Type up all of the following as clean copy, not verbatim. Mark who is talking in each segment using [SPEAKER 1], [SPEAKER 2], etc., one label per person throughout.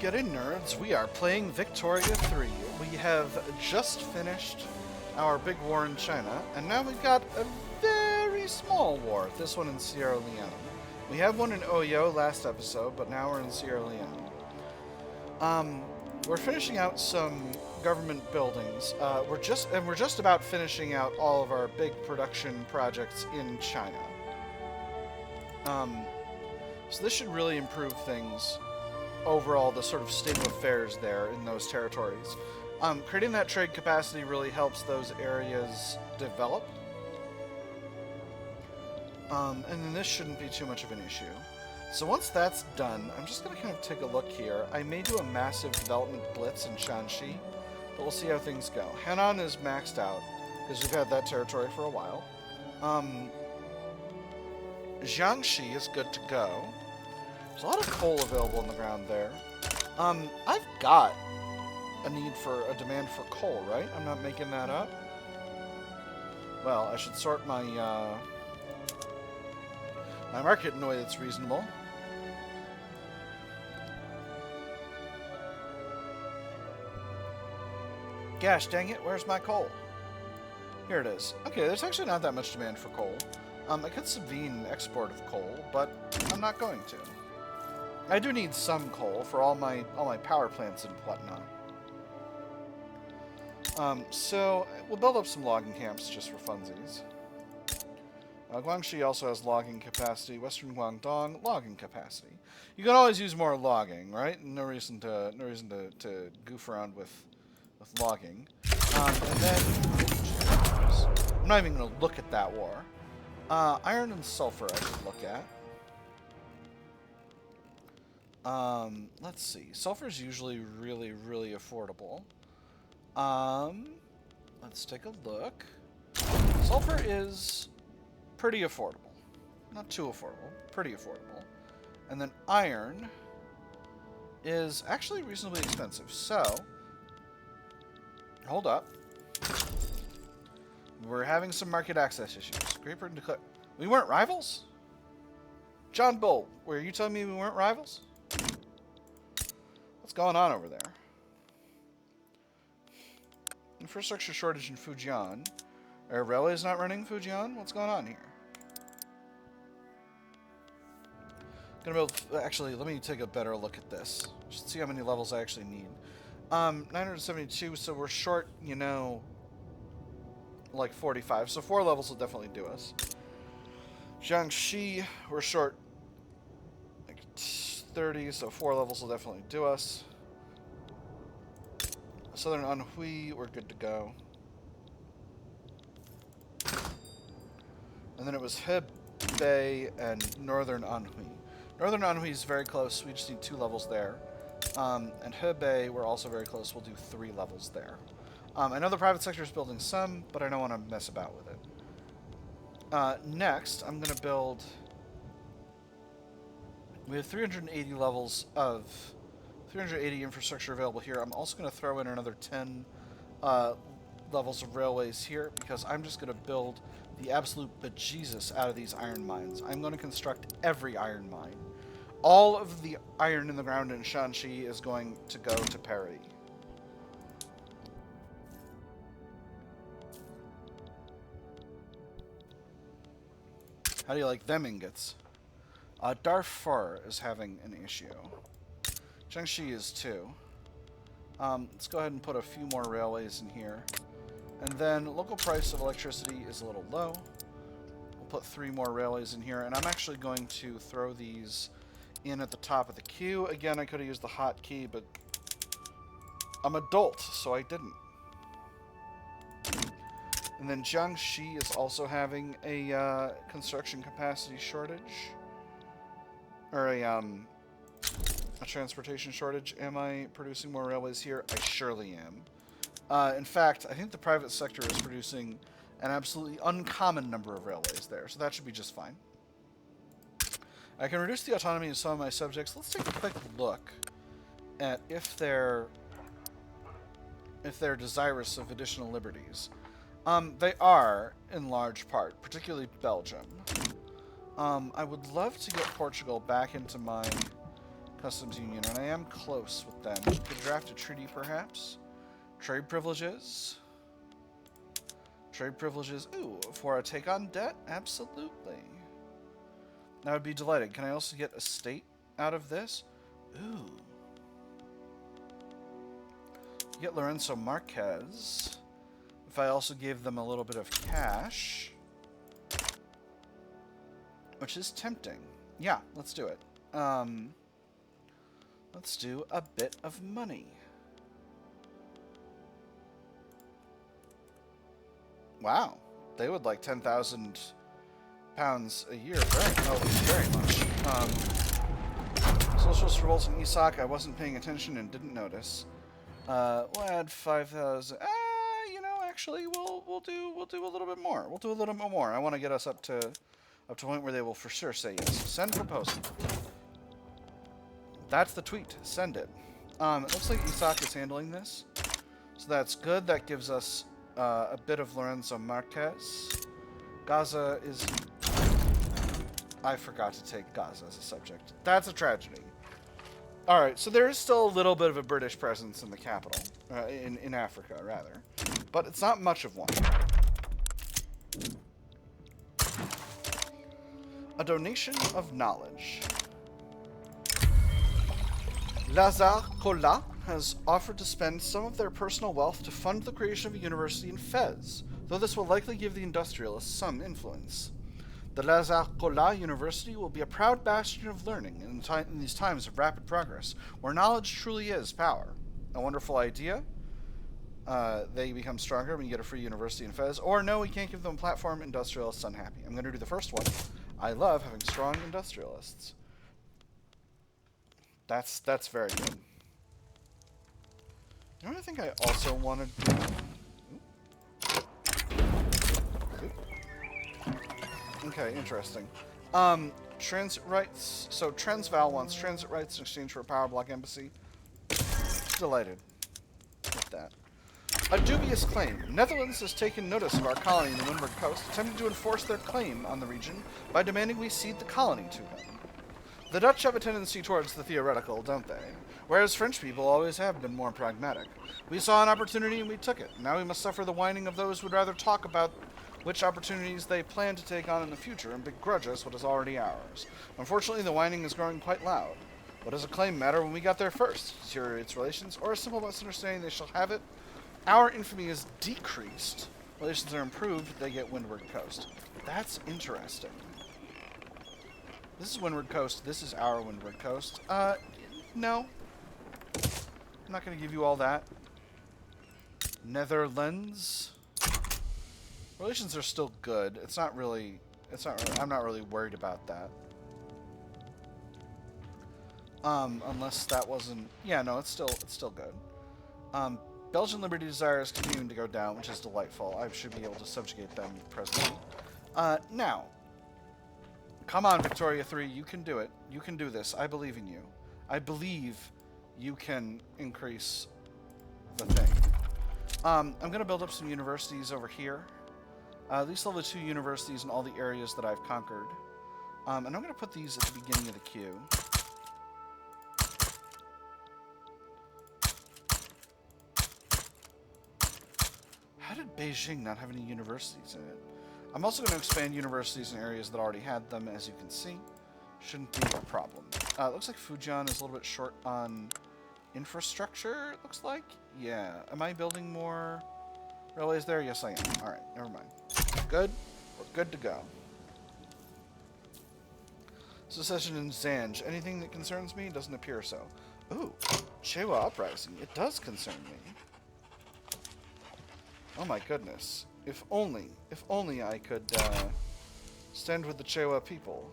[SPEAKER 1] get in, nerds. We are playing Victoria 3. We have just finished our big war in China, and now we've got a very small war, this one in Sierra Leone. We had one in Oyo last episode, but now we're in Sierra Leone. We're finishing out some government buildings. We're just about finishing out all of our big production projects in China. So this should really improve things overall, the sort of state of affairs there in those territories. Creating that trade capacity really helps those areas develop. And then this shouldn't be too much of an issue. So once that's done, I'm just going to kind of take a look here. I may do a massive development blitz in Shanxi, but we'll see how things go. Henan is maxed out, because we've had that territory for a while. Jiangxi is good to go. There's a lot of coal available on the ground there. I've got a demand for coal, right? I'm not making that up. Well, I should sort my my market in a way that's reasonable. Gosh dang it, where's my coal? Here it is. Okay, there's actually not that much demand for coal. I could subvene export of coal, but I'm not going to. I do need some coal for all my power plants and whatnot. So we'll build up some logging camps just for funsies. Guangxi also has logging capacity. Western Guangdong logging capacity. You can always use more logging, right? No reason to goof around with logging. And then I'm not even going to look at that war. Iron and sulfur I could look at. Let's see. Sulfur is usually really, really affordable. Let's take a look. Sulfur is pretty affordable. Not too affordable. Pretty affordable. And then iron is actually reasonably expensive. So, hold up. We're having some market access issues. Great Britain declared... We weren't rivals? John Bull, were you telling me we weren't rivals? What's going on over there? Infrastructure shortage in Fujian. Are railways not running in Fujian? What's going on here? Gonna build... Actually, let me take a better look at this. Just see how many levels I actually need. 972, so we're short, you know, like 45. So 4 levels will definitely do us. Jiangxi, we're short like 30, so 4 levels will definitely do us. Southern Anhui, we're good to go. And then it was Hebei and Northern Anhui. Northern Anhui is very close. We just need 2 levels there. And Hebei, we're also very close. We'll do 3 levels there. I know the private sector is building some, but I don't want to mess about with it. Next, I'm going to build... We have 380 levels of... 380 infrastructure available here. I'm also going to throw in another 10 levels of railways here, because I'm just going to build the absolute bejesus out of these iron mines. I'm going to construct every iron mine. All of the iron in the ground in Shanxi is going to go to Paris. How do you like them ingots? Darfur is having an issue. Jiangxi is too. Let's go ahead and put a few more railways in here. And then local price of electricity is a little low. We'll put 3 more railways in here. And I'm actually going to throw these in at the top of the queue. Again, I could have used the hotkey, but I'm adult, so I didn't. And then Jiangxi is also having a construction capacity shortage. Or a transportation shortage. Am I producing more railways here? I surely am. In fact, I think the private sector is producing an absolutely uncommon number of railways there, so that should be just fine. I can reduce the autonomy of some of my subjects. Let's take a quick look at if they're desirous of additional liberties. They are, in large part, particularly Belgium. I would love to get Portugal back into my customs union, and I am close with them. We could draft a treaty, perhaps. Trade privileges. Trade privileges. Ooh, for a take on debt? Absolutely. I would be delighted. Can I also get a state out of this? Ooh. Get Lorenzo Marquez. If I also gave them a little bit of cash. Which is tempting. Yeah, let's do it. Let's do a bit of money. Wow. They would like 10,000 pounds a year. Very much. Socialist revolt in Isak. I wasn't paying attention and didn't notice. We'll add 5,000. You know, actually, we'll do a little bit more. We'll do a little bit more. I want to get us up to a point where they will for sure say yes. Send proposal. That's the tweet. Send it. It looks like Isak is handling this, so that's good. That gives us a bit of Lorenzo Marquez. Gaza is... I forgot to take Gaza as a subject. That's a tragedy. Alright, so there is still a little bit of a British presence in the capital. In Africa, rather. But it's not much of one. A donation of knowledge. Lazare Collat has offered to spend some of their personal wealth to fund the creation of a university in Fez, though this will likely give the industrialists some influence. The Lazare Collat University will be a proud bastion of learning in these times of rapid progress, where knowledge truly is power. A wonderful idea. They become stronger when you get a free university in Fez. Or no, we can't give them a platform. Industrialists unhappy. I'm going to do the first one. I love having strong industrialists. That's very good. You know what I think I also want to do? Okay, interesting. Transit rights. So Transvaal wants transit rights in exchange for a power block embassy. Delighted with that. A dubious claim. Netherlands has taken notice of our colony in the Windward Coast, attempting to enforce their claim on the region by demanding we cede the colony to them. The Dutch have a tendency towards the theoretical, don't they? Whereas French people always have been more pragmatic. We saw an opportunity and we took it. Now we must suffer the whining of those who would rather talk about which opportunities they plan to take on in the future and begrudge us what is already ours. Unfortunately, the whining is growing quite loud. What does a claim matter when we got there first? Deteriorates relations, or a simple misunderstanding they shall have it? Our infamy is decreased. Relations are improved, they get Windward Coast. That's interesting. This is Windward Coast, this is our Windward Coast. No. I'm not going to give you all that. Netherlands. Relations are still good. I'm not really worried about that. Unless that wasn't... Yeah, no, it's still good. Belgian Liberty Desire is continuing to go down, which is delightful. I should be able to subjugate them presently. Now. Come on, Victoria 3, you can do it. You can do this. I believe in you. I believe you can increase the thing. I'm going to build up some universities over here. At least level 2 universities in all the areas that I've conquered. And I'm going to put these at the beginning of the queue. How did Beijing not have any universities in it? I'm also going to expand universities in areas that already had them, as you can see. Shouldn't be a problem. It looks like Fujian is a little bit short on infrastructure, it looks like. Yeah. Am I building more railways there? Yes, I am. Alright, never mind. Good. We're good to go. Secession in Zanj. Anything that concerns me? Doesn't appear so. Ooh. Chewa Uprising. It does concern me. Oh my goodness. If only I could stand with the Chewa people.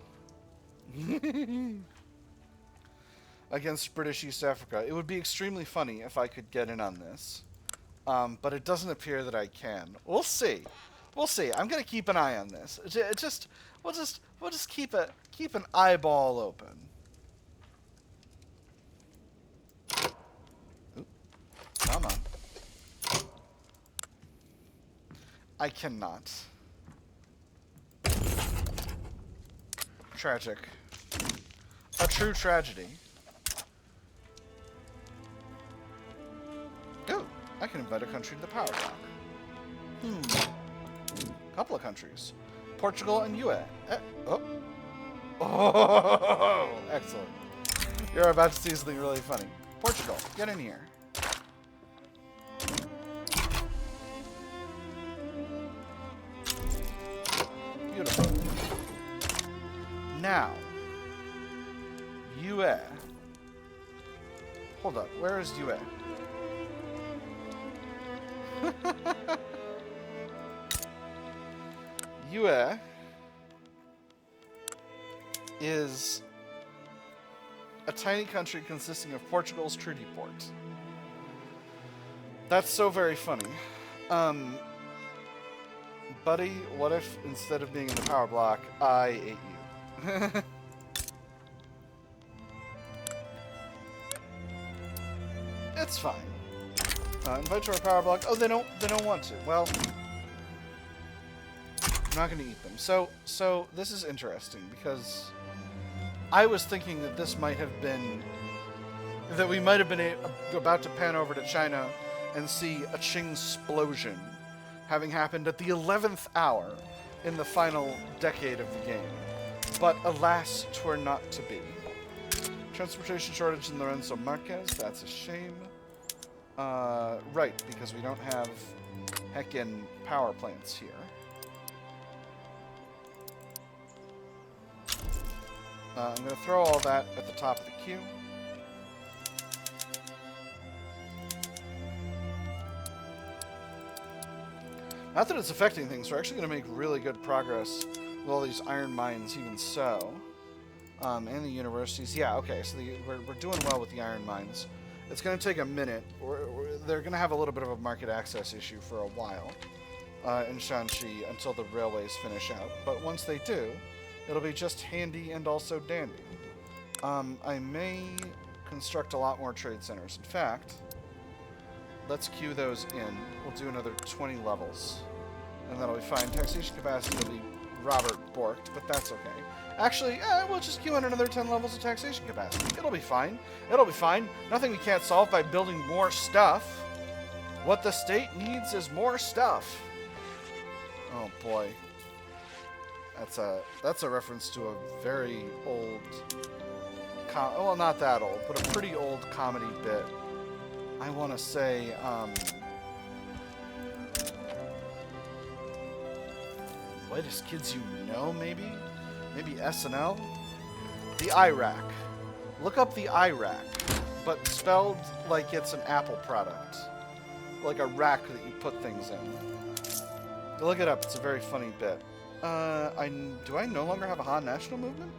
[SPEAKER 1] Against British East Africa. It would be extremely funny if I could get in on this. But it doesn't appear that I can. We'll see. We'll see. I'm gonna keep an eye on this. We'll just keep an eyeball open. Oop. Come on. I cannot. Tragic. A true tragedy. I can invite a country to the power block. Couple of countries. Portugal and UA. Oh, excellent. You're about to see something really funny. Portugal, get in here. Beautiful. Now, UA. Hold up, where is UA? UA is a tiny country consisting of Portugal's treaty port. That's so very funny. Buddy, what if instead of being in the power block, I ate you? It's fine. Invite to our power block. Oh, they don't want to. Well, I'm not going to eat them. So this is interesting because I was thinking that this might have been that we might have been about to pan over to China and see a Qing-splosion having happened at the 11th hour in the final decade of the game. But alas, 'twere not to be. Transportation shortage in Lorenzo Marquez, that's a shame. Right, because we don't have heckin' power plants here. I'm going to throw all that at the top of the queue. Not that it's affecting things, we're actually going to make really good progress with all these iron mines, even so. And the universities. Yeah, okay, so we're doing well with the iron mines. It's going to take a minute. They're going to have a little bit of a market access issue for a while in Shanxi until the railways finish out. But once they do, it'll be just handy and also dandy. I may construct a lot more trade centers. In fact, let's queue those in. We'll do another 20 levels. And that'll be fine. Taxation capacity will be Robert borked, but that's okay. Actually, we'll just queue in another 10 levels of taxation capacity. It'll be fine. It'll be fine. Nothing we can't solve by building more stuff. What the state needs is more stuff. Oh boy. That's a reference to a very old, well, not that old, but a pretty old comedy bit. I want to say, Whitest Kids You Know, maybe? Maybe SNL? The Iraq. Look up the Iraq, but spelled like it's an Apple product. Like a rack that you put things in. Look it up, it's a very funny bit. Do I no longer have a Han national movement?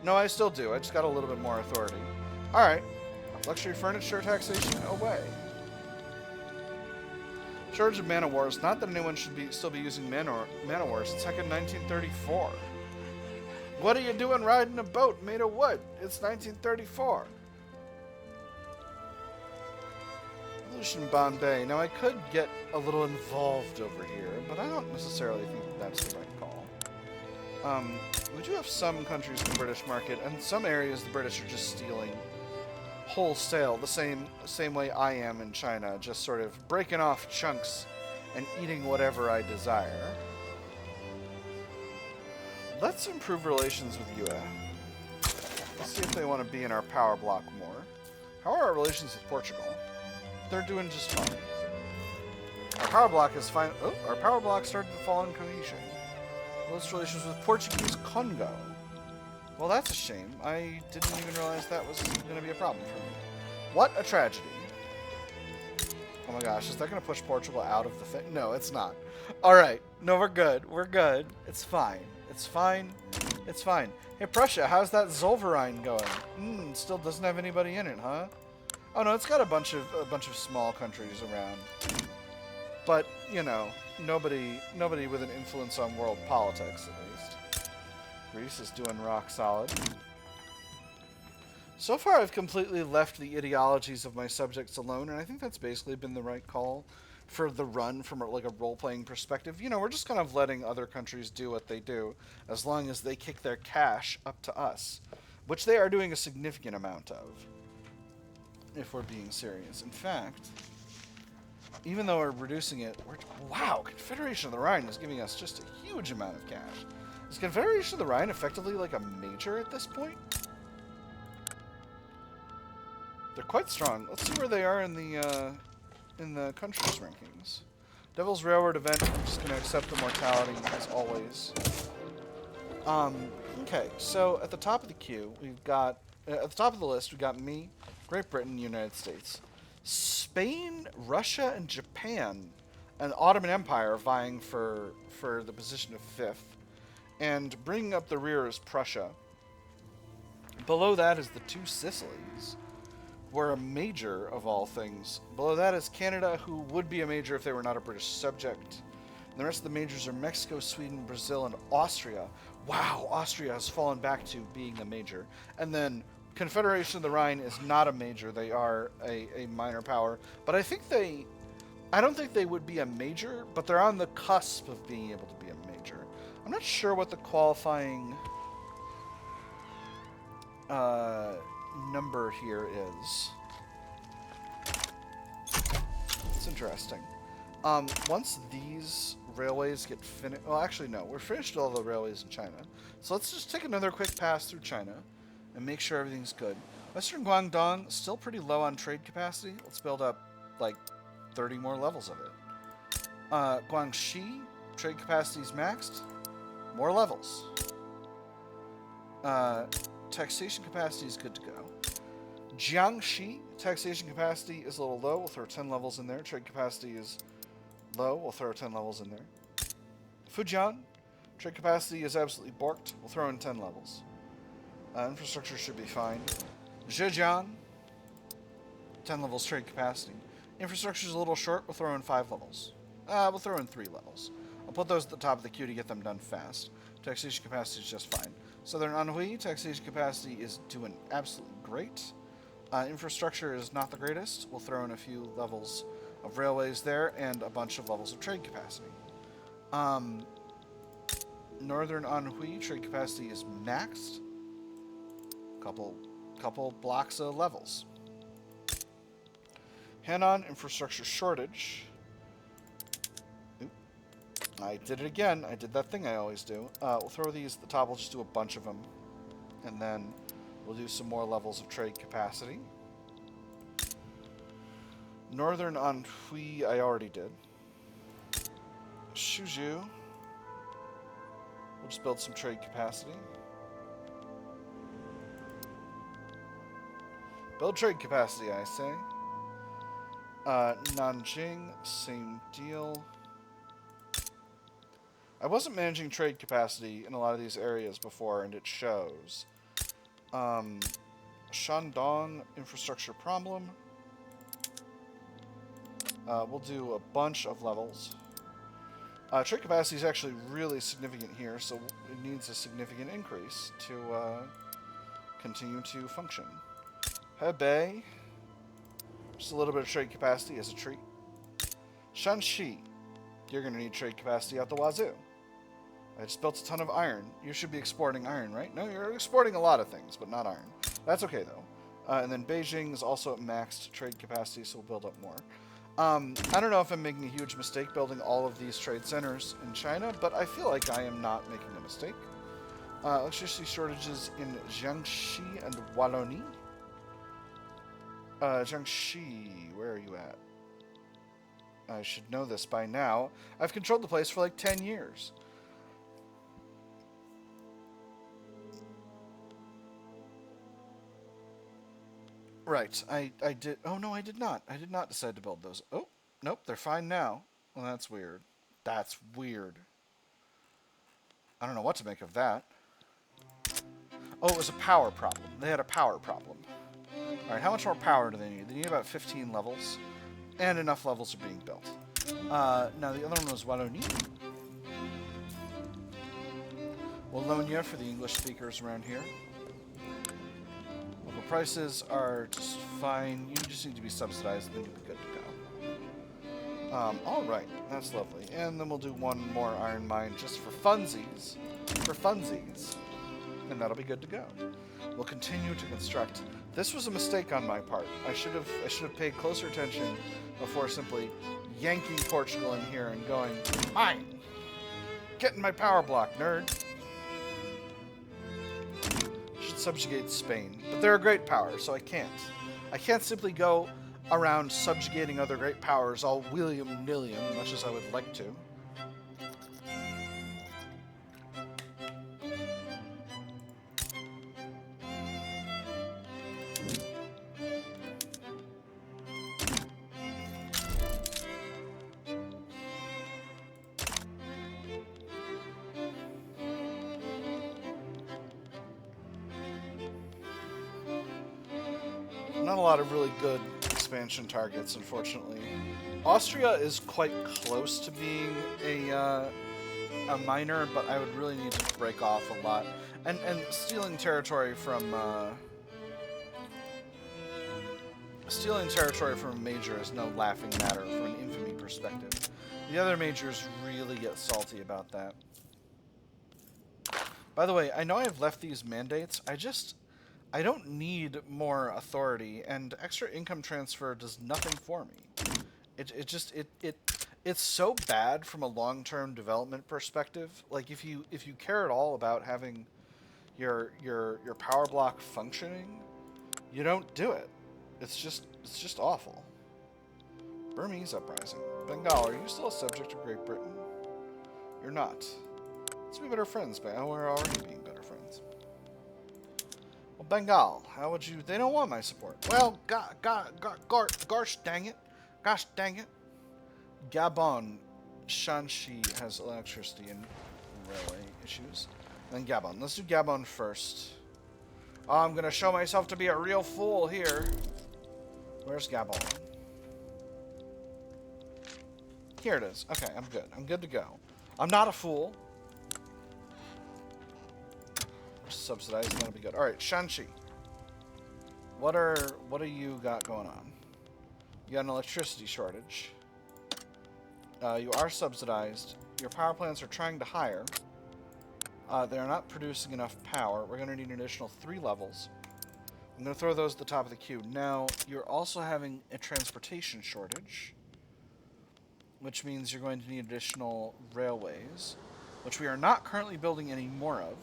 [SPEAKER 1] No, I still do. I just got a little bit more authority. Alright. Luxury furniture taxation away. Shortage of man of wars. Not that anyone should still be using man of wars. It's heckin' 1934. What are you doing riding a boat made of wood? It's 1934. Revolution Bombay. Now I could get a little involved over here, but I don't necessarily think that's the right call. We do have some countries in the British market, and some areas the British are just stealing wholesale, the same way I am in China, just sort of breaking off chunks and eating whatever I desire. Let's improve relations with UA. Let's see if they want to be in our power block more. How are our relations with Portugal? They're doing just fine. Our power block is fine. Oh, our power block started to fall in cohesion. Close relations with Portuguese Congo. Well, that's a shame. I didn't even realize that was going to be a problem for me. What a tragedy. Oh my gosh, is that going to push Portugal out of the thing? No, it's not. Alright. No, we're good. We're good. It's fine. It's fine. It's fine. Hey, Prussia, how's that Zollverein going? Still doesn't have anybody in it, huh? Oh no, it's got a bunch of small countries around. But, you know, nobody with an influence on world politics, at least. Greece is doing rock solid. So far, I've completely left the ideologies of my subjects alone, and I think that's basically been the right call for the run from like a role-playing perspective. You know, we're just kind of letting other countries do what they do, as long as they kick their cash up to us, which they are doing a significant amount of, if we're being serious. In fact, even though we're reducing it, wow, Confederation of the Rhine is giving us just a huge amount of cash. Is Confederation of the Rhine effectively like a major at this point? They're quite strong. Let's see where they are in the country's rankings. Devil's Railroad event. I'm just going to accept the mortality as always. Okay, so at the top of the queue, we've got at the top of the list, we've got me, Great Britain, United States, Spain, Russia, and Japan, and the Ottoman Empire vying for the position of 5th, and bringing up the rear is Prussia. Below that is the 2 Sicilies. We're a major of all things. Below that is Canada, who would be a major if they were not a British subject. And the rest of the majors are Mexico, Sweden, Brazil, and Austria. Wow, Austria has fallen back to being a major. And then Confederation of the Rhine is not a major. They are a minor power. But I don't think they would be a major, but they're on the cusp of being able to be a major. I'm not sure what the qualifying number here is. It's interesting. Once these railways get finished... Well, actually, no. We're finished with all the railways in China. So let's just take another quick pass through China and make sure everything's good. Western Guangdong, still pretty low on trade capacity. Let's build up, like, 30 more levels of it. Guangxi, trade capacity is maxed. More levels. Taxation capacity is good to go. Jiangxi, taxation capacity is a little low. We'll throw 10 levels in there. Trade capacity is low. We'll throw 10 levels in there. Fujian, trade capacity is absolutely borked. We'll throw in 10 levels. Infrastructure should be fine. Zhejiang, 10 levels trade capacity. Infrastructure is a little short. We'll throw in 5 levels. We'll throw in 3 levels. I'll put those at the top of the queue to get them done fast. Taxation capacity is just fine. Southern Anhui, taxation capacity is doing absolutely great. Infrastructure is not the greatest. We'll throw in a few levels of railways there and a bunch of levels of trade capacity. Northern Anhui, trade capacity is maxed. Couple blocks of levels. Henan, infrastructure shortage. Oop. I did it again. I did that thing I always do. We'll throw these at the top. We'll just do a bunch of them. And then we'll do some more levels of trade capacity. Northern Anhui, I already did. Suzhou. We'll just build some trade capacity. Build trade capacity, I say. Nanjing, same deal. I wasn't managing trade capacity in a lot of these areas before, and it shows. Shandong, infrastructure problem. We'll do a bunch of levels. Trade capacity is actually really significant here, so it needs a significant increase to continue to function. Hebei, just a little bit of trade capacity as a treat. Shanxi, you're going to need trade capacity out the wazoo. I just built a ton of iron. You should be exporting iron, right? No, you're exporting a lot of things, but not iron. That's okay, though. And then Beijing is also at maxed trade capacity, so we'll build up more. I don't know if I'm making a huge mistake building all of these trade centers in China, but I feel like I am not making a mistake. Electricity shortages in Jiangxi and Wallonie. Jiangxi, where are you at? I should know this by now. I've controlled the place for like 10 years. Right, I did... Oh, no, I did not. I did not decide to build those. Oh, nope, they're fine now. Well, that's weird. That's weird. I don't know what to make of that. Oh, it was a power problem. They had a power problem. Alright, how much more power do they need? They need about 15 levels. And enough levels are being built. Now, the other one was Wallonie. Wallonia for the English speakers around here. Local prices are just fine. You just need to be subsidized and then you'll be good to go. Alright, that's lovely. And then we'll do one more iron mine just for funsies. For funsies. And that'll be good to go. We'll continue to construct This was a mistake on my part. I should have paid closer attention before simply yanking Portugal in here and going, mine! Get in my power block, nerd! Should subjugate Spain. But they're a great power, so I can't. I can't simply go around subjugating other great powers all willy-nilly, much as I would like to. Not a lot of really good expansion targets, unfortunately. Austria is quite close to being a minor, but I would really need to break off a lot. And stealing territory from a major is no laughing matter from an infamy perspective. The other majors really get salty about that. By the way, I know I've left these mandates. I don't need more authority, and extra income transfer does nothing for me. It's so bad from a long-term development perspective. Like if you care at all about having your power block functioning, you don't do it. It's just awful. Burmese uprising. Bengal, are you still a subject of Great Britain? You're not. Let's be better friends, but we're already being better friends. Well, Bengal, how would you... They don't want my support. Well, gosh dang it. Gosh dang it. Gabon. Shanxi has electricity and railway issues. Then Gabon. Let's do Gabon first. Oh, I'm going to show myself to be a real fool here. Where's Gabon? Here it is. Okay, I'm good. I'm good to go. I'm not a fool. Subsidized, that'll be good. Alright, Shanxi. What do you got going on? You got an electricity shortage. You are subsidized. Your power plants are trying to hire. They're not producing enough power. We're going to need an additional 3 levels. I'm going to throw those at the top of the queue. Now, you're also having a transportation shortage, which means you're going to need additional railways, which we are not currently building any more of.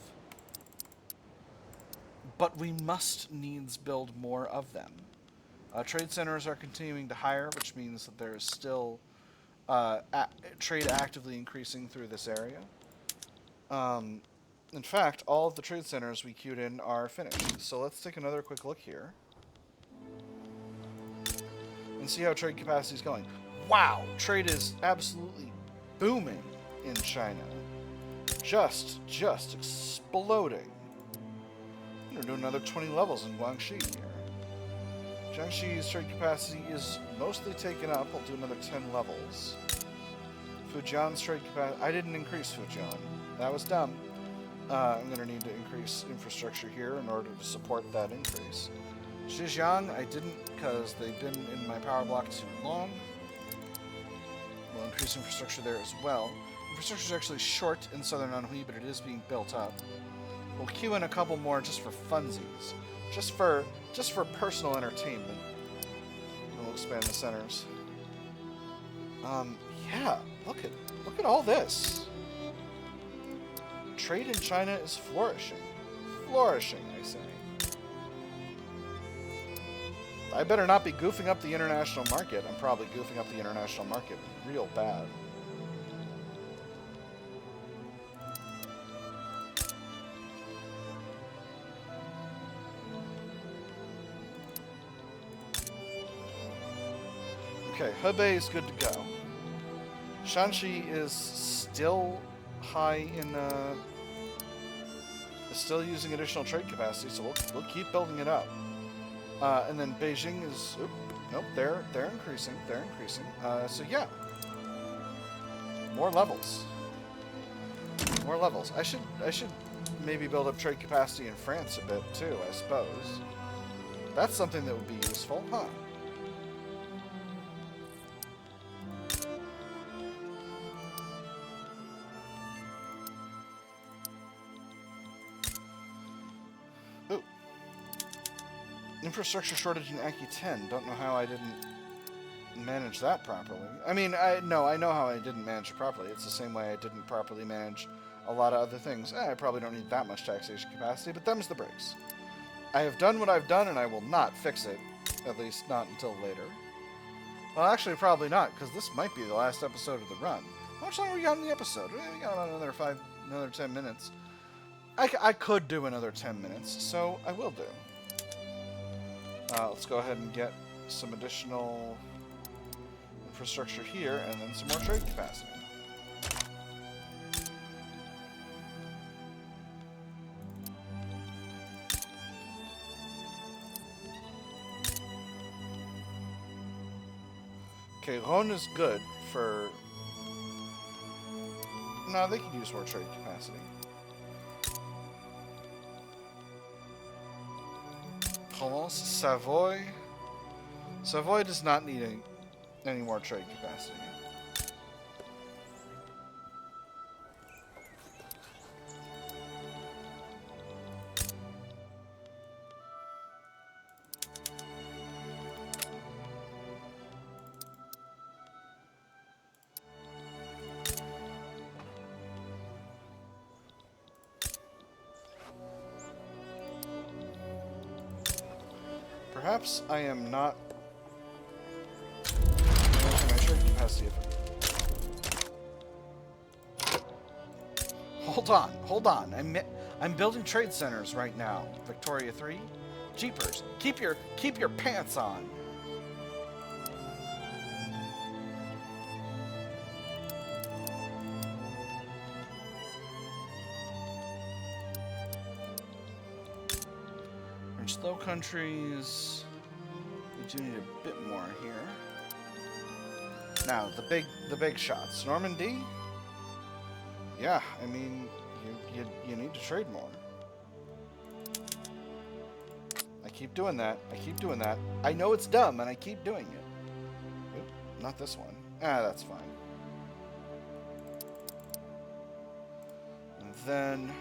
[SPEAKER 1] But we must needs build more of them. Trade centers are continuing to hire, which means that there is still trade actively increasing through this area. In fact, all of the trade centers we queued in are finished. So let's take another quick look here and see how trade capacity is going. Wow, trade is absolutely booming in China. Just exploding. We're doing another 20 levels in Guangxi here. Jiangxi's trade capacity is mostly taken up. I'll do another 10 levels. Fujian's trade capacity... I didn't increase Fujian. That was dumb. I'm going to need to increase infrastructure here in order to support that increase. Zhejiang, I didn't because they've been in my power block too long. We'll increase infrastructure there as well. Infrastructure is actually short in southern Anhui, but it is being built up. We'll queue in a couple more just for funsies. Just for personal entertainment. And we'll expand the centers. Yeah, look at all this. Trade in China is flourishing. Flourishing, I say. I better not be goofing up the international market. I'm probably goofing up the international market real bad. Okay, Hebei is good to go. Shanxi is still high in, still using additional trade capacity, so we'll keep building it up. And then Beijing is, nope, they're increasing, so yeah. More levels. More levels. I should maybe build up trade capacity in France a bit too, I suppose. That's something that would be useful, huh? Infrastructure shortage in Aki 10. Don't know how I didn't manage that properly. I mean, I know how I didn't manage it properly. It's the same way I didn't properly manage a lot of other things. I probably don't need that much taxation capacity, but them's the breaks. I have done what I've done, and I will not fix it. At least not until later. Well, actually, probably not, because this might be the last episode of the run. How much longer we got in the episode? We got about another 10 minutes. I could do another 10 minutes, so I will do. Let's go ahead and get some additional infrastructure here, and then some more trade capacity. Okay, Rhône is good for... No, they could use more trade capacity. Provence, Savoy. Savoy does not need any more trade capacity. Perhaps I am not managing my trade capacity. Hold on. I'm building trade centers right now. Victoria 3, Jeepers, keep your pants on. Low countries, we do need a bit more here. Now, the big shots. Normandy? Yeah, I mean, you need to trade more. I keep doing that. I know it's dumb, and I keep doing it. Oop, not this one. That's fine. And then...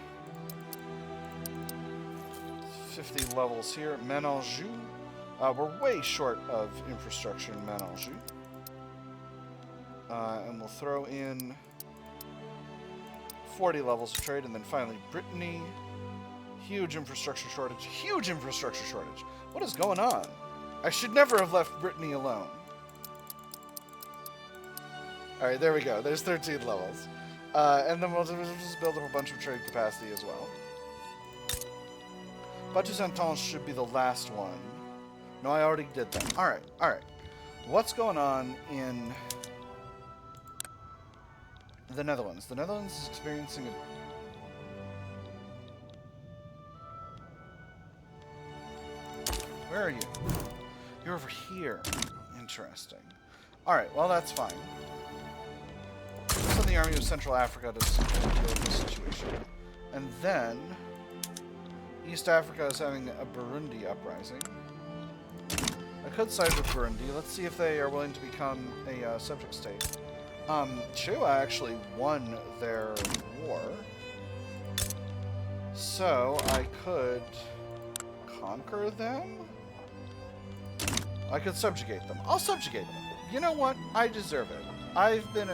[SPEAKER 1] 50 levels here. Ménanjou. We're way short of infrastructure in Ménanjou. And we'll throw in 40 levels of trade, and then finally Brittany. Huge infrastructure shortage. What is going on? I should never have left Brittany alone. Alright, there we go. There's 13 levels. And then we'll just build up a bunch of trade capacity as well. Bâtons should be the last one. No, I already did that. Alright. What's going on in the Netherlands? The Netherlands is experiencing a... Where are you? You're over here. Interesting. Alright, well that's fine. Send the army of Central Africa to deal with this situation. And then... East Africa is having a Burundi uprising. I could side with Burundi. Let's see if they are willing to become a subject state. Chua actually won their war. So I could conquer them? I could subjugate them. I'll subjugate them. You know what? I deserve it. I've been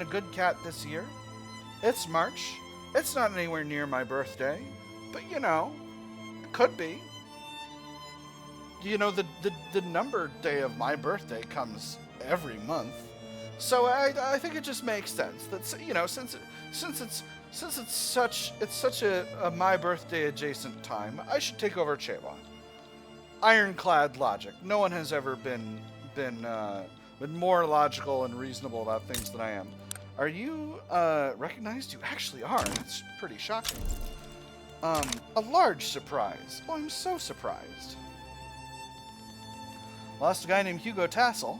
[SPEAKER 1] a good cat this year. It's March. It's not anywhere near my birthday. But, you know, it could be. You know, the number day of my birthday comes every month. So I think it just makes sense that, you know, since it's such a my birthday adjacent time, I should take over Chewa. Ironclad logic. No one has ever been more logical and reasonable about things than I am. Are you recognized? You actually are. It's pretty shocking. A large surprise. Oh, I'm so surprised. Lost a guy named Hugo Tassel.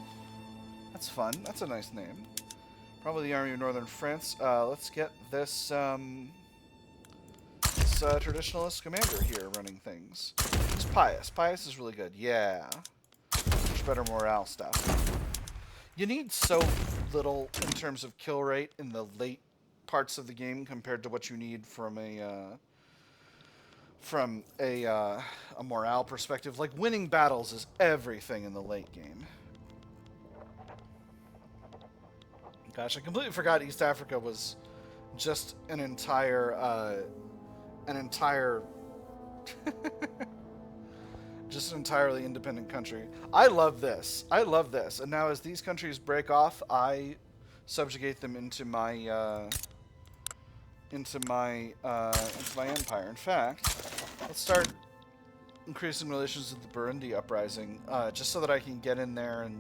[SPEAKER 1] That's fun. That's a nice name. Probably the Army of Northern France. Let's get this, traditionalist commander here running things. It's Pius. Pius is really good. Yeah. Much better morale stuff. You need so little in terms of kill rate in the late parts of the game compared to what you need from a, from a morale perspective. Like, winning battles is everything in the late game. Gosh, I completely forgot East Africa was just an entire just an entirely independent country. I love this. I love this. And now as these countries break off, I subjugate them into my empire. In fact, let's start increasing relations with the Burundi uprising, just so that I can get in there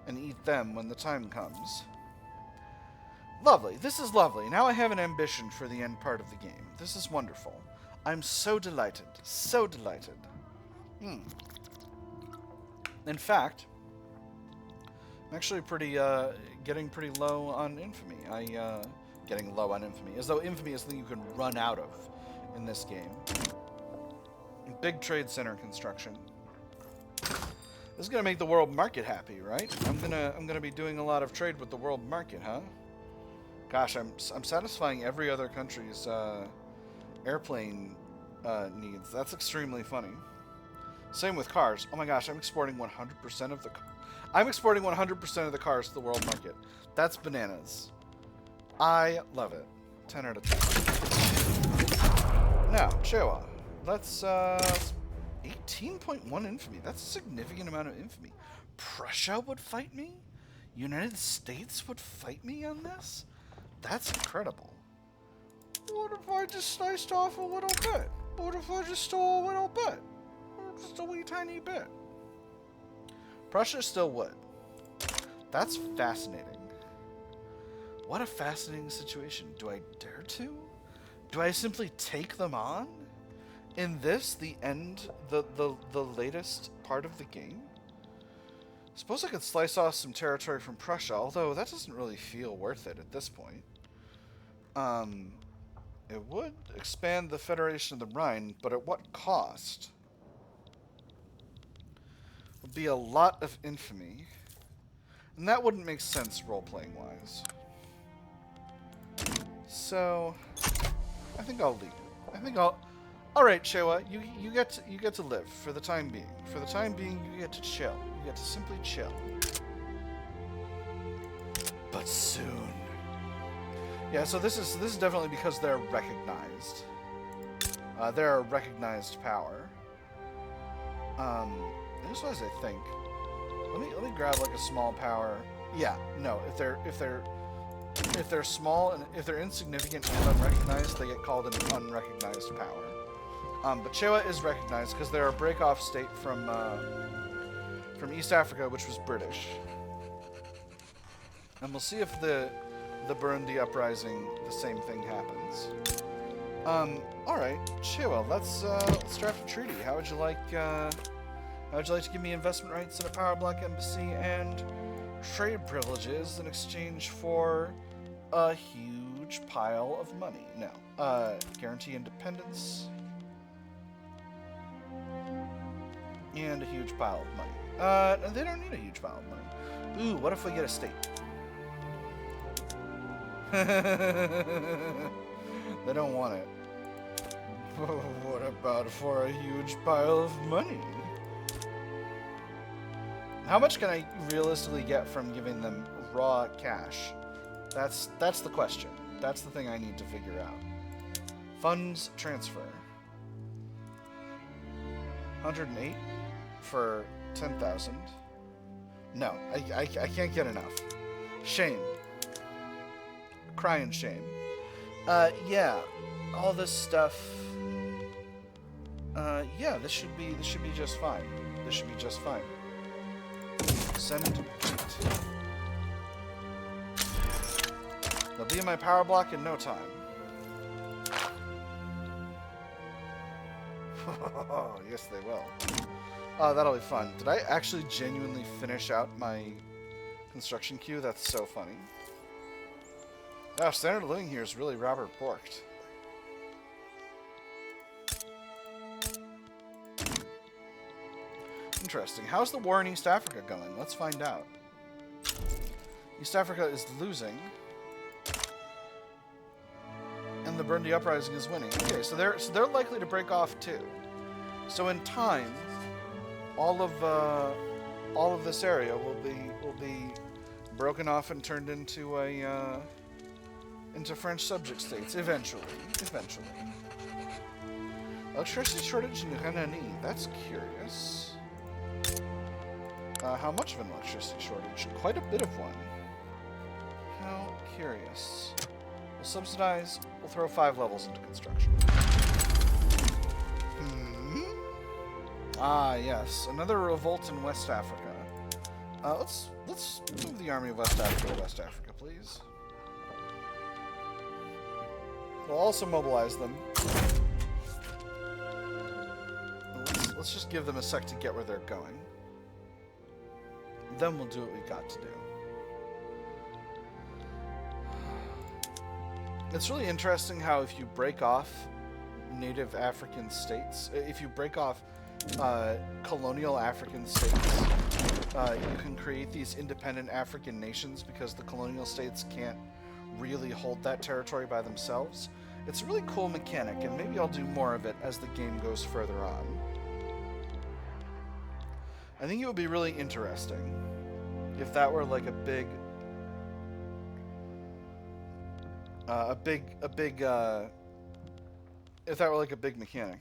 [SPEAKER 1] and eat them when the time comes. Lovely. This is lovely. Now I have an ambition for the end part of the game. This is wonderful. I'm so delighted. So delighted. In fact, I'm actually getting pretty low on infamy. Getting low on infamy. As though infamy is something you can run out of in this game. Big trade center construction. This is gonna make the world market happy, right? I'm gonna be doing a lot of trade with the world market, huh? Gosh, I'm satisfying every other country's airplane needs. That's extremely funny. Same with cars. Oh my gosh, I'm exporting 100% of the. I'm exporting 100% of the cars to the world market. That's bananas. I love it. 10 out of 10. Now, Chewa. Let's 18.1 infamy. That's a significant amount of infamy. Prussia would fight me? United States would fight me on this? That's incredible. What if I just sliced off a little bit? What if I just stole a little bit? Just a wee tiny bit. Prussia still would. That's fascinating. What a fascinating situation. Do I dare to? Do I simply take them on? In this, the latest part of the game? Suppose I could slice off some territory from Prussia, although that doesn't really feel worth it at this point. It would expand the Federation of the Rhine, but at what cost? Would be a lot of infamy. And that wouldn't make sense role-playing wise. So I think I'll leave it. Alright, Shewa, you get to live for the time being. For the time being, you get to chill. You get to simply chill. But soon. Yeah, so this is definitely because they're recognized. They're a recognized power. This was, I think. Let me grab like a small power. Yeah, no, if they're small and if they're insignificant and unrecognized, they get called an unrecognized power. But Chewa is recognized because they're a break-off state from East Africa, which was British. And we'll see if the Burundi uprising, the same thing happens. All right, Chewa, let's draft a treaty. How would you like to give me investment rights in a power block embassy and trade privileges in exchange for a huge pile of money? No. Guarantee independence. And a huge pile of money. They don't need a huge pile of money. Ooh, what if we get a state? They don't want it. What about for a huge pile of money? How much can I realistically get from giving them raw cash? That's the question. That's the thing I need to figure out. Funds transfer. 108 for 10,000. No, I can't get enough. Shame. Crying shame. Yeah, all this stuff. Yeah, this should be just fine. This should be just fine. Send complete. They'll be in my power block in no time. Oh, yes, they will. Oh, that'll be fun. Did I actually genuinely finish out my construction queue? That's so funny. Oh, standard of living here is really Robert Borked. Interesting. How's the war in East Africa going? Let's find out. East Africa is losing. And in the Burundi uprising is winning. Okay, so they're likely to break off too. So in time, all of this area will be broken off and turned into into French subject states eventually. Electricity shortage in Renanie. That's curious. How much of an electricity shortage? Quite a bit of one. How curious. We'll subsidize. We'll throw 5 levels into construction. Ah, yes. Another revolt in West Africa. Let's move the army of West Africa to West Africa, please. We'll also mobilize them. Let's just give them a sec to get where they're going. Then we'll do what we got to do. It's really interesting how if you break off native African states, if you break off colonial African states, you can create these independent African nations because the colonial states can't really hold that territory by themselves. It's a really cool mechanic, and maybe I'll do more of it as the game goes further on. I think it would be really interesting if that were like if that were like a big mechanic.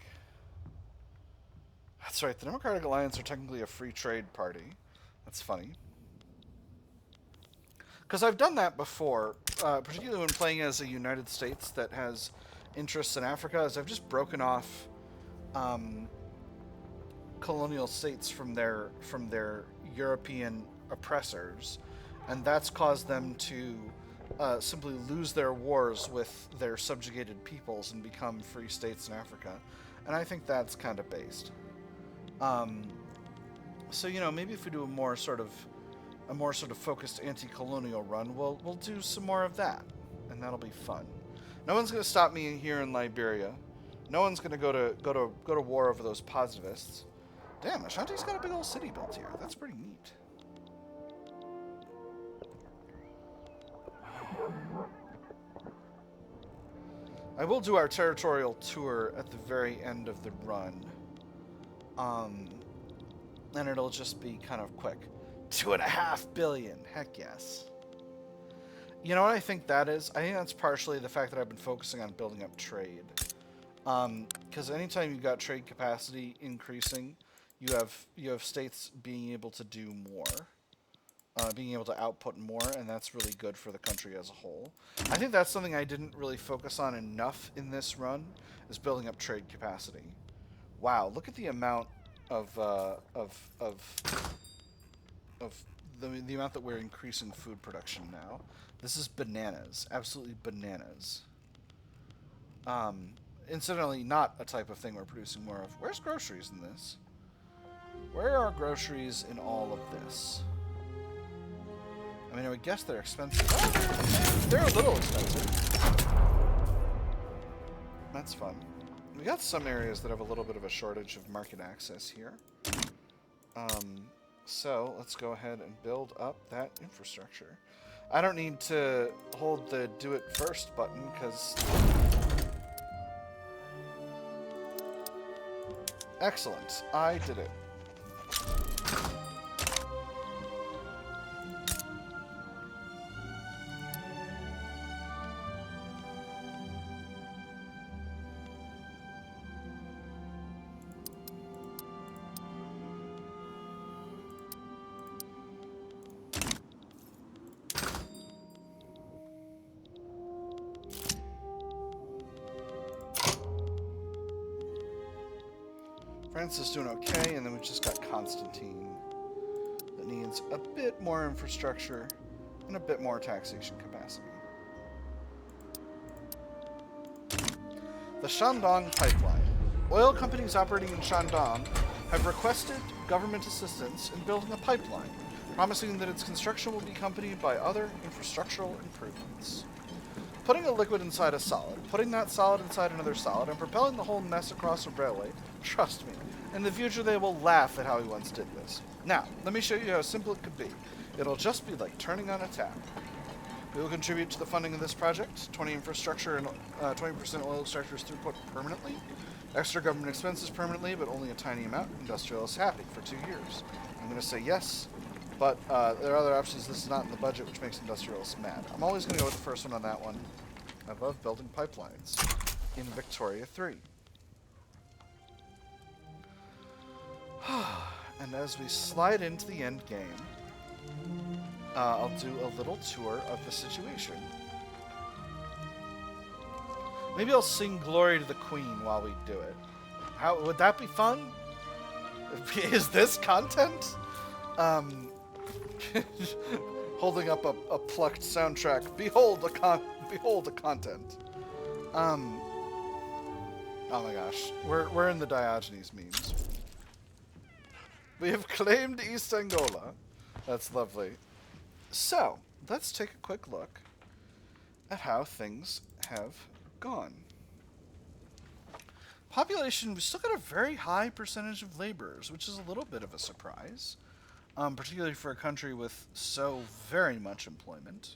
[SPEAKER 1] That's right, the Democratic Alliance are technically a free trade party. That's funny. Because I've done that before, particularly when playing as a United States that has interests in Africa, as I've just broken off colonial states from their European oppressors, and that's caused them to simply lose their wars with their subjugated peoples and become free states in Africa. And I think that's kind of based. So, you know, maybe if we do a more sort of focused anti-colonial run, we'll do some more of that, and that'll be fun. No one's gonna stop me here in Liberia. No one's gonna go to war over those positivists. Damn, Ashanti's got a big old city built here. That's pretty neat. I will do our territorial tour at the very end of the run. And it'll just be kind of quick. 2.5 billion. Heck yes. You know what I think that is? I think that's partially the fact that I've been focusing on building up trade. Because anytime you've got trade capacity increasing, you have states being able to do more. Being able to output more, and that's really good for the country as a whole. I think that's something I didn't really focus on enough in this run, is building up trade capacity. Wow, look at the amount of the amount that we're increasing food production now. This is bananas, absolutely bananas. Incidentally, not a type of thing we're producing more of. Where's groceries in this? Where are groceries in all of this? I mean, I would guess they're expensive. Oh, they're a little expensive. That's fun. We got some areas that have a little bit of a shortage of market access here. So let's go ahead and build up that infrastructure. I don't need to hold the do it first button because... Excellent. I did it. France is doing okay, and then we've just got Constantine that needs a bit more infrastructure and a bit more taxation capacity. The Shandong Pipeline. Oil companies operating in Shandong have requested government assistance in building a pipeline, promising that its construction will be accompanied by other infrastructural improvements. Putting a liquid inside a solid, putting that solid inside another solid, and propelling the whole mess across a railway, trust me, in the future they will laugh at how he once did this. Now, let me show you how simple it could be. It'll just be like turning on a tap. We will contribute to the funding of this project. 20% oil extractors throughput permanently. Extra government expenses permanently, but only a tiny amount. Industrialists happy for 2 years. I'm going to say yes, but there are other options. This is not in the budget, which makes industrialists mad. I'm always going to go with the first one on that one. I love building pipelines in Victoria 3. And as we slide into the end game, I'll do a little tour of the situation. Maybe I'll sing Glory to the Queen while we do it. How would that be fun? Is this content? Holding up a plucked soundtrack. Behold the content. Oh my gosh, we're in the Diogenes memes. We have claimed East Angola. That's lovely. So, let's take a quick look at how things have gone. Population, we still got a very high percentage of laborers, which is a little bit of a surprise, particularly for a country with so very much employment.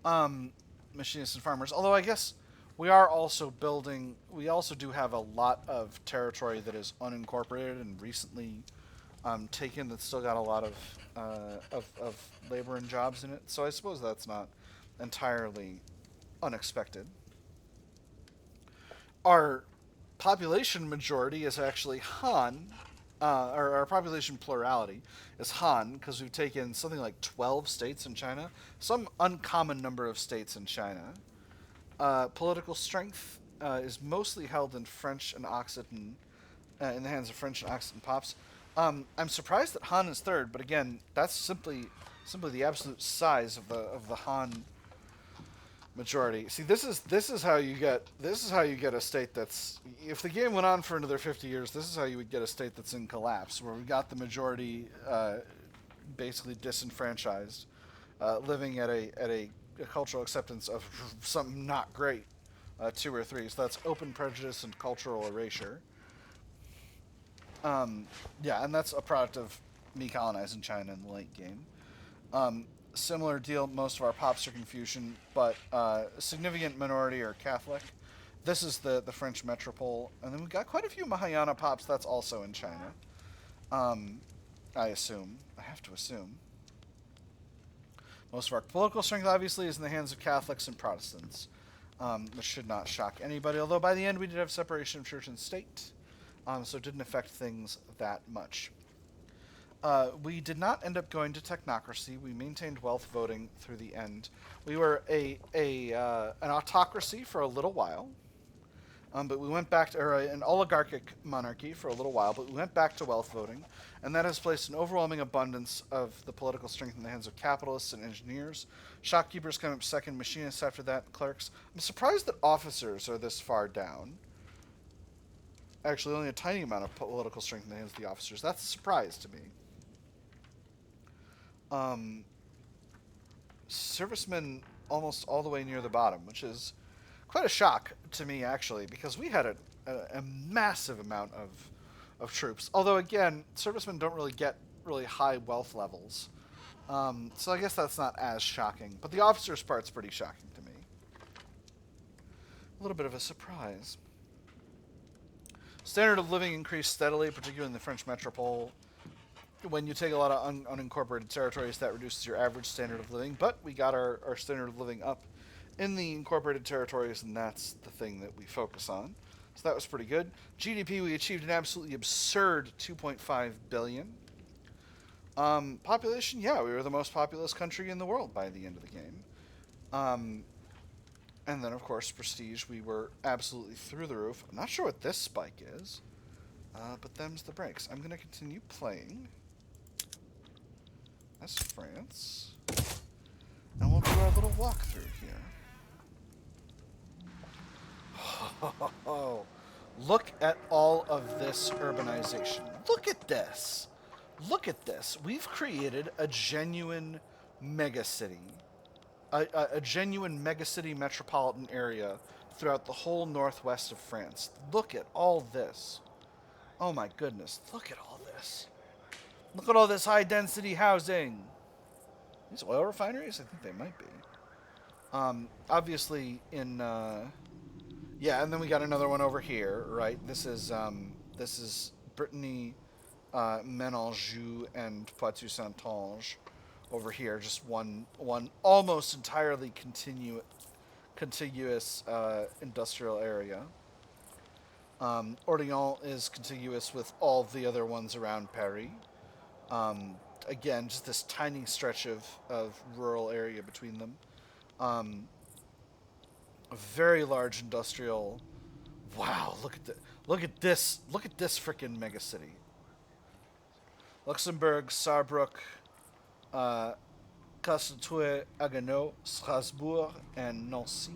[SPEAKER 1] Machinists and farmers, although I guess we are also building, we also do have a lot of territory that is unincorporated and recently taken that's still got a lot of labor and jobs in it. So I suppose that's not entirely unexpected. Our population majority is actually Han, or our population plurality is Han, because we've taken something like 12 states in China, some uncommon number of states in China. Political strength is mostly held in French and Occitan, in the hands of French and Occitan pops. I'm surprised that Han is third, but again, that's simply the absolute size of the Han majority. See, this is how you get a state that's, if the game went on for another 50 years, this is how you would get a state that's in collapse, where we got the majority basically disenfranchised, living at a cultural acceptance of something not great, 2 or 3. So that's open prejudice and cultural erasure. Yeah, and that's a product of me colonizing China in the late game. Similar deal, most of our pops are Confucian, but a significant minority are Catholic. This is the French metropole, and then we've got quite a few Mahayana pops, that's also in China. I assume. I have to assume. Most of our political strength, obviously, is in the hands of Catholics and Protestants, which should not shock anybody, although by the end we did have separation of church and state, so it didn't affect things that much. We did not end up going to technocracy. We maintained wealth voting through the end. We were an autocracy for a little while, but we went back to an oligarchic monarchy for a little while, but we went back to wealth voting, and that has placed an overwhelming abundance of the political strength in the hands of capitalists and engineers. Shopkeepers come up second, machinists after that, clerks. I'm surprised that officers are this far down. Actually, only a tiny amount of political strength in the hands of the officers. That's a surprise to me. Servicemen almost all the way near the bottom, which is quite a shock to me, actually, because we had a massive amount of troops. Although, again, servicemen don't really get really high wealth levels. So I guess that's not as shocking. But the officers' part's pretty shocking to me. A little bit of a surprise. Standard of living increased steadily, particularly in the French metropole. When you take a lot of unincorporated territories, that reduces your average standard of living. But we got our standard of living up in the incorporated territories, and that's the thing that we focus on. So that was pretty good. GDP, we achieved an absolutely absurd 2.5 billion. Population, yeah, we were the most populous country in the world by the end of the game. And then, of course, prestige, we were absolutely through the roof. I'm not sure what this spike is, but them's the breaks. I'm going to continue playing as France, and we'll do our little walkthrough here. Oh, look at all of this urbanization. Look at this. Look at this. We've created a genuine megacity. A genuine megacity metropolitan area throughout the whole northwest of France. Look at all this. Oh my goodness. Look at all this. Look at all this high density housing. These oil refineries? I think they might be. Obviously, yeah, and then we got another one over here, right? This is Brittany, Ménanjou, and Poitou-Saintonge over here. Just one almost entirely contiguous industrial area. Orleans is contiguous with all the other ones around Paris. Um, Again, just this tiny stretch of rural area between them. Um, a very large industrial. Wow, look at this freaking megacity. Luxembourg, Saarbrück, uh, Casteltue, Haguenau, Strasbourg, and Nancy,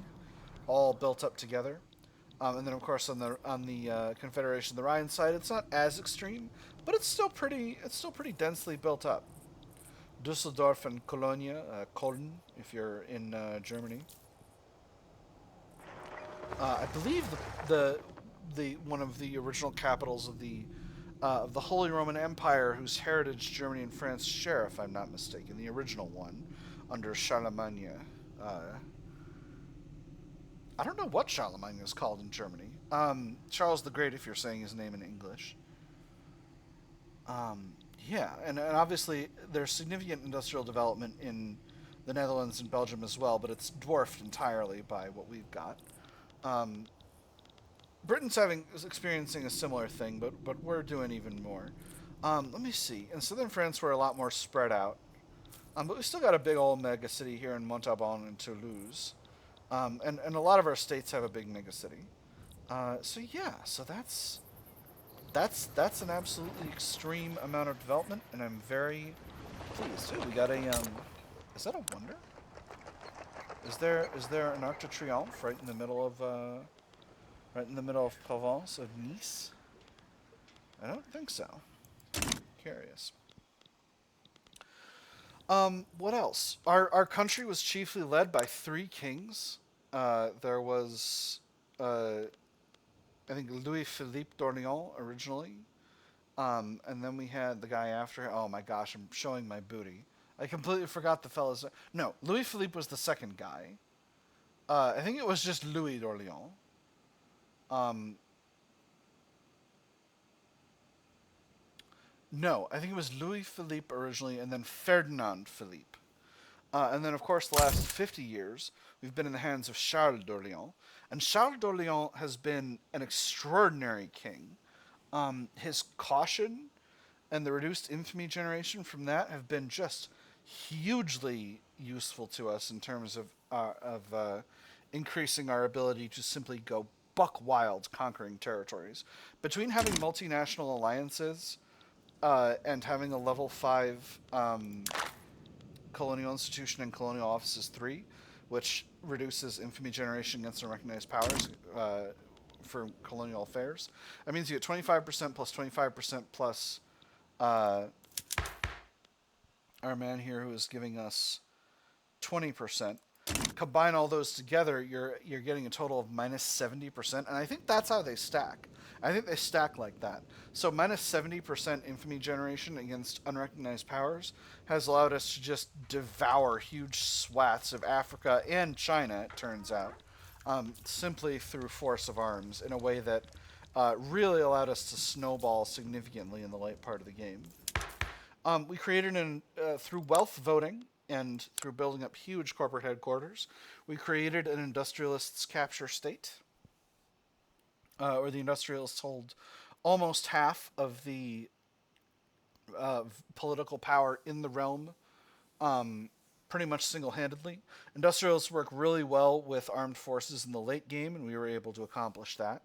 [SPEAKER 1] all built up together. And then, of course, on the Confederation of the Rhine side, it's not as extreme, but it's still pretty densely built up. Düsseldorf and Cologne, Köln, if you're in Germany. I believe the one of the original capitals of the Holy Roman Empire, whose heritage Germany and France share, if I'm not mistaken, the original one under Charlemagne. Uh, I don't know what Charlemagne is called in Germany. Charles the Great, if you're saying his name in English. Um, yeah, and obviously there's significant industrial development in the Netherlands and Belgium as well, but it's dwarfed entirely by what we've got. Um, Britain's having is experiencing a similar thing, but we're doing even more. Let me see. In southern France, we're a lot more spread out, but we still got a big old mega city here in Montauban and Toulouse, and a lot of our states have a big mega city. So yeah, so that's an absolutely extreme amount of development, and I'm very pleased. Ooh, we got a is that a wonder? Is there an Arc de Triomphe right in the middle of Provence of Nice? I don't think so. Curious. What else? Our country was chiefly led by three kings. There was, I think, Louis Philippe d'Orléans originally. And then we had the guy after. Oh my gosh, I'm showing my booty. I completely forgot the fella's. No, Louis Philippe was the second guy. I think it was just Louis d'Orléans. Um, no, I think it was Louis Philippe originally, and then Ferdinand Philippe. And then, of course, the last 50 years, we've been in the hands of Charles d'Orléans. And Charles d'Orléans has been an extraordinary king. His caution and the reduced infamy generation from that have been just hugely useful to us in terms of increasing our ability to simply go buck wild conquering territories. Between having multinational alliances and having a level 5 colonial institution and colonial offices 3, which reduces infamy generation against unrecognized powers for colonial affairs. That means you get 25% plus 25% plus uh, our man here who is giving us 20%. Combine all those together, you're getting a total of minus 70%, and I think that's how they stack. I think they stack like that. So minus 70% infamy generation against unrecognized powers has allowed us to just devour huge swaths of Africa and China, it turns out, simply through force of arms in a way that really allowed us to snowball significantly in the late part of the game. We created through wealth voting and through building up huge corporate headquarters, we created an industrialists capture state, where the industrialists hold almost half of the political power in the realm, um, pretty much single-handedly. Industrialists work really well with armed forces in the late game, and we were able to accomplish that.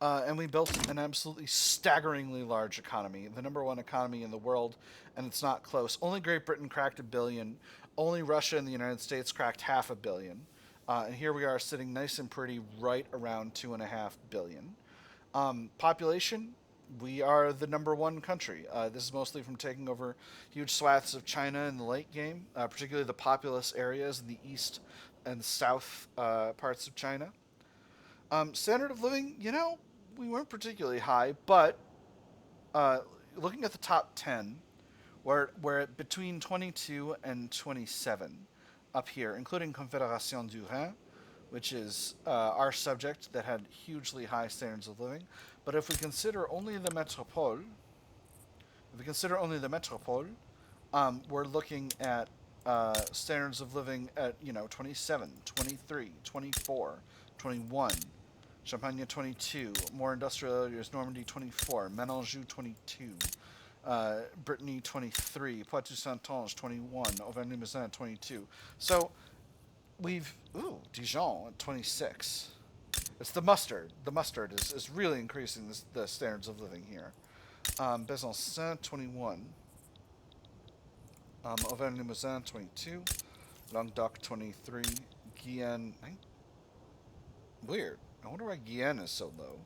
[SPEAKER 1] And we built an absolutely staggeringly large economy, the number one economy in the world, and it's not close. Only Great Britain cracked a billion. Only Russia and the United States cracked half a billion. And here we are sitting nice and pretty right around 2.5 billion. Population, we are the number one country. This is mostly from taking over huge swaths of China in the late game, particularly the populous areas in the east and south parts of China. Standard of living, we weren't particularly high, but uh, looking at the top 10, We're at between 22 and 27 up here, including Confédération du Rhin, which is our subject that had hugely high standards of living. But if we consider only the métropole, if we consider only the métropole, we're looking at standards of living at 27, 23, 24, 21. Champagne 22, more industrial areas, Normandy 24, Ménanjou 22, Brittany 23, Poitou-Saintonge 21, Auvergne-Limousin 22. So we've Dijon at 26. It's the mustard. The mustard is really increasing the standards of living here. Besançon 21, Auvergne-Limousin 22, Languedoc 23, Guyenne. Weird. I wonder why Guyenne is so low.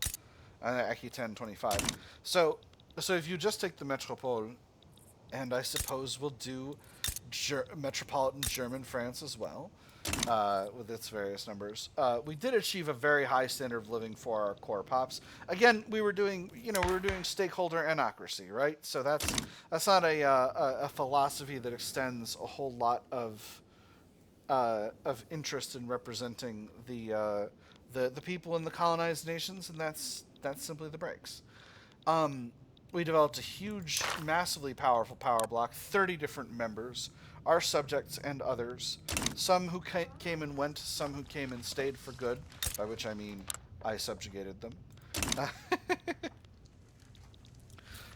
[SPEAKER 1] Aquitaine 25. So if you just take the metropole, and I suppose we'll do metropolitan German France as well, with its various numbers. We did achieve a very high standard of living for our core pops. Again, we were doing stakeholder anocracy, right? So that's not a philosophy that extends a whole lot of interest in representing the people in the colonized nations, and that's simply the breaks. We developed a huge, massively powerful power block, 30 different members, our subjects and others, some who came and went, some who came and stayed for good, by which I mean I subjugated them.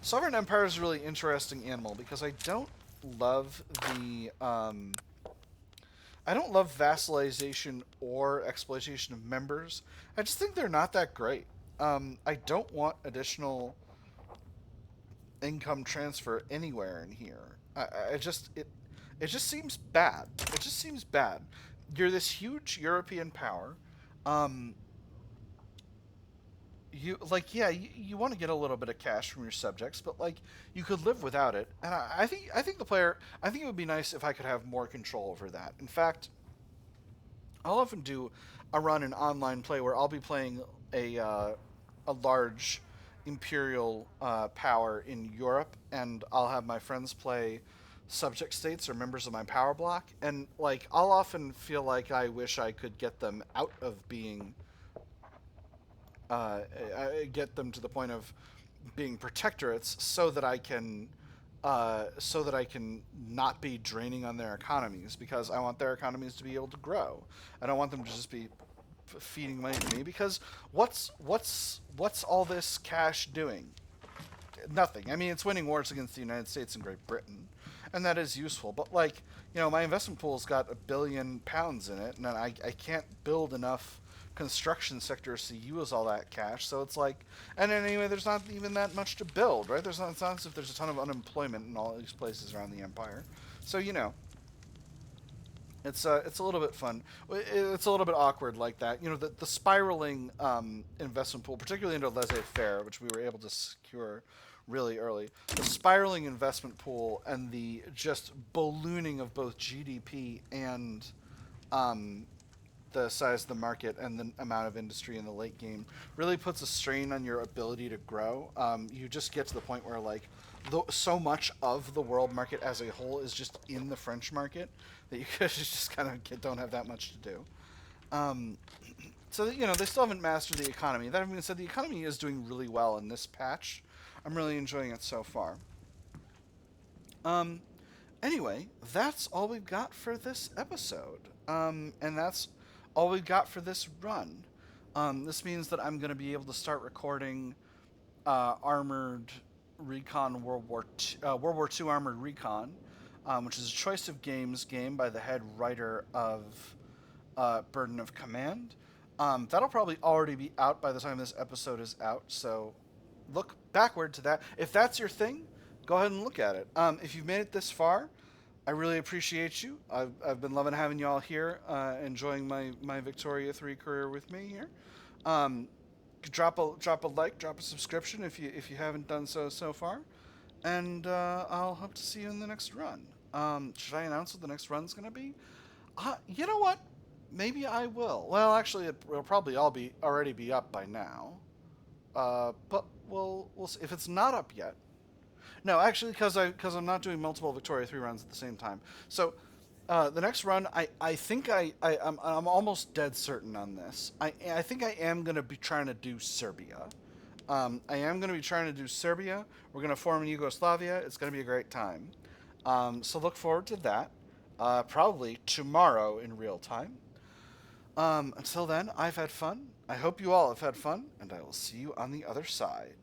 [SPEAKER 1] Sovereign Empire is a really interesting animal because I don't love vassalization or exploitation of members. I just think they're not that great. I don't want additional income transfer anywhere in here. It just seems bad. It just seems bad. You're this huge European power. You want to get a little bit of cash from your subjects, but you could live without it. And I think it would be nice if I could have more control over that. In fact, I'll often do a run in online play where I'll be playing a large imperial power in Europe, and I'll have my friends play subject states or members of my power block, and I'll often feel like I wish I could get them out of being get them to the point of being protectorates so that I can not be draining on their economies, because I want their economies to be able to grow. I don't want them to just be feeding money to me, because what's all this cash doing? Nothing. I mean, it's winning wars against the United States and Great Britain, and that is useful. But my investment pool's got £1 billion in it, and I can't build enough construction sectors to use all that cash. So it's and anyway, there's not even that much to build, right? It's not as if there's a ton of unemployment in all these places around the empire. So it's a little bit fun. It's a little bit awkward like that. The spiraling investment pool, particularly into laissez-faire, which we were able to secure really early. The spiraling investment pool and the just ballooning of both GDP and the size of the market and the amount of industry in the late game really puts a strain on your ability to grow. You just get to the point where so much of the world market as a whole is just in the French market that you just kind of don't have that much to do. So they still haven't mastered the economy. That being said, the economy is doing really well in this patch. I'm really enjoying it so far. Anyway, that's all we've got for this episode. And that's all we've got for this run. This means that I'm going to be able to start recording Armored Recon World War II Armored Recon, which is a choice of games game by the head writer of Burden of Command. That'll probably already be out by the time this episode is out, so look backward to that. If that's your thing, go ahead and look at it. If you've made it this far, I really appreciate you. I've been loving having y'all here, enjoying my Victoria 3 career with me here. Drop a like, drop a subscription if you haven't done so far, and I'll hope to see you in the next run. Should I announce what the next run's gonna be? You know what? Maybe I will. Well, actually, it'll probably already be up by now. But we'll see. If it's not up yet, No, actually, because I'm not doing multiple Victoria 3 runs at the same time. So the next run, I think I'm almost dead certain on this. I think I am going to be trying to do Serbia. I am going to be trying to do Serbia. We're going to form Yugoslavia. It's going to be a great time. So look forward to that. Probably tomorrow in real time. Until then, I've had fun. I hope you all have had fun, and I will see you on the other side.